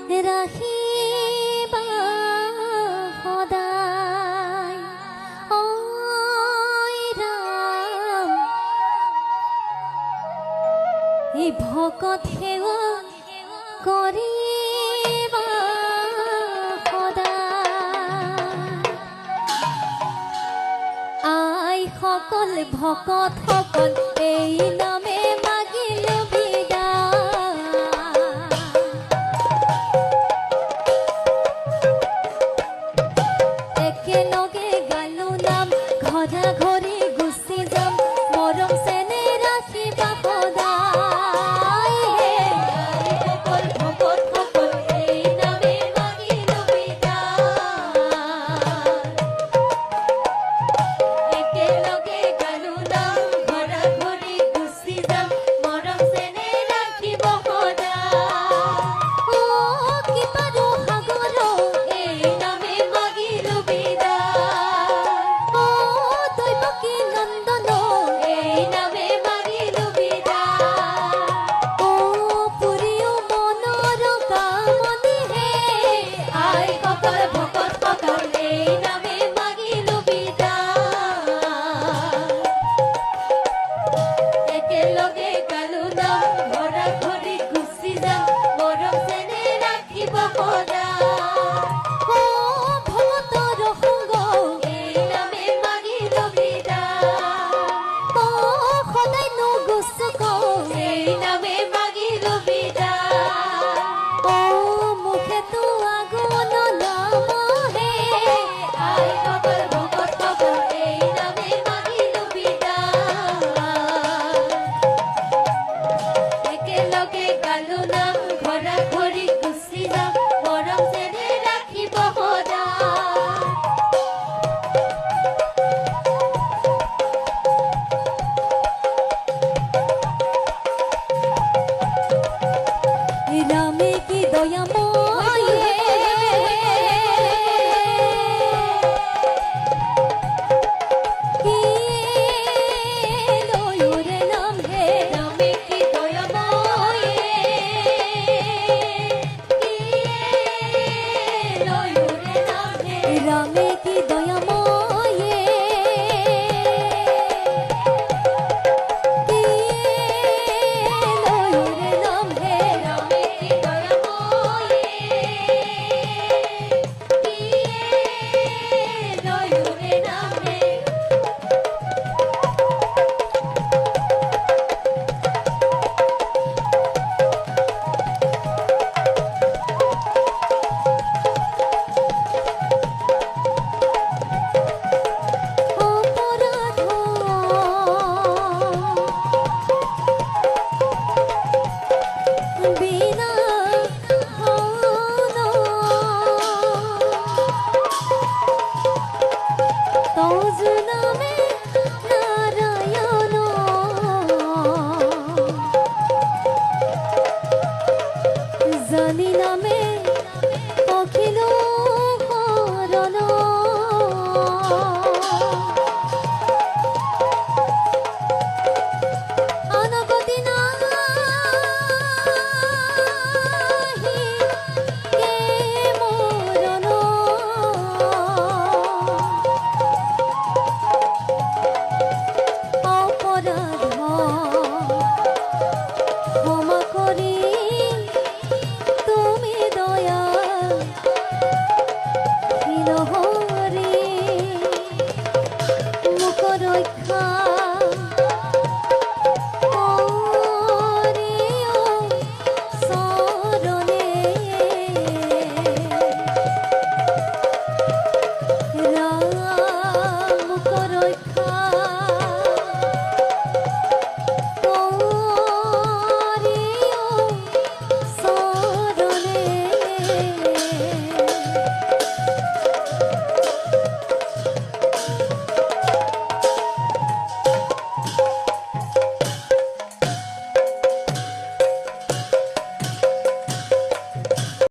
ৰাখিবা সদায় ঐ ৰাম এই ভকত সেৱা কৰিবা আই সকল ভকত সকল এই নামে মাগিলো বিদায় একেলগে গালো নাম ঘৰা ঘৰি গুচি যাম মৰম চেনে ৰাখিবা সদায় সকল ভকত সকল এই নামে মাগিলো একেলগে গালো নাম ঘৰা ঘৰি গুচি যাম মৰম চেনে ৰাখিব সদায় ও কিবাৰো সাগৰ এই নামে মাগিলো বিদায় ও দৈৱকী নন্দন এই নামে মাগিলো বিদায় ও পুৰিও মনৰ কামনিহে আই সকল ভকত সকল এই নামে মাগিলো বিদায় একেলগে গালো নাম ঘৰা ঘৰি গুচি যাম মৰম চেনে ৰাখিব সদায় ও ভকতৰ সংগ এই নামে মাগিলো বিদায় ও সদায় নুগুচক এই নামে মাগিলো বিদায় ও মুখেতো আগুন নামহে আই সকল ভকত সকল এই নামে মাগিলো বিদায় একেলগে গালো নাম ঘৰা ঘৰি গুচি যাম মৰম চেনে ৰাখিব সদায় রামে কি দয়াময় কি লয়ুরে নাম হে রামে কি দয়াময় কি লয়ুরে নাম হে রামে কি দয়াময় কি লয়ুরে নাম হে রামে কি দয়াময় কি লয়ুরে নাম হে অপরাধ বিনা তজনা